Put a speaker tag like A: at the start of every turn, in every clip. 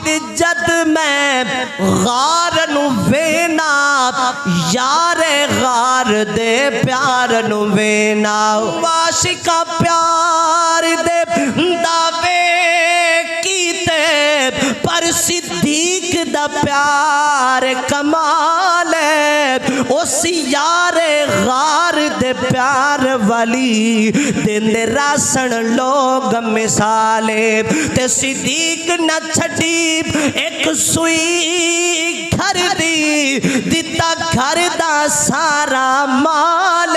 A: बिद जद मैं गार नू वेना यारे गार दे प्यार नू वेना आशिका प्यार दे दावे कीते पर सिद्दीक दा प्यार कमाल उस यारे गार दे प्यार वाली देंदे रासन लोग मिसाले ते सिद्दीक न छड़ी एक सुई घर दी दिता घर दा सारा माल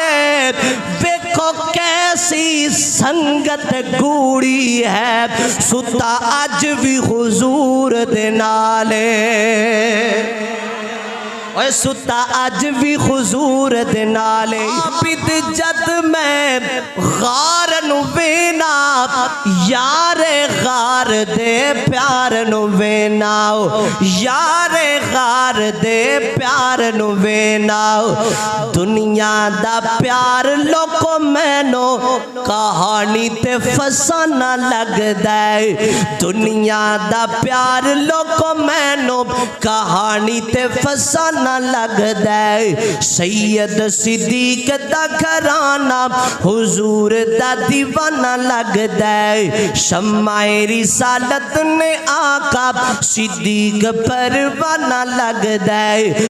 A: वेखो कैसी संगत गूड़ी है सुता अज भी हुजूर दे नाले ओए सुता अज भी हुजूर दे नाले बिद जद मैं गार नू वेना यारे गार दे प्यार नू वेना यारे गार दे प्यार नू वेना दुनिया दा प्यार लोको मैनो कहानी ते फसाना लगदा है दुनिया दा प्यार लोको मैनो कहानी ते फसाना लगदा है सैयद सिद्दीक दा घराना हुजूर दा दीवाना लगदा है शम्माए रिसालत ने आका सिद्दीक परवाना लगदा है।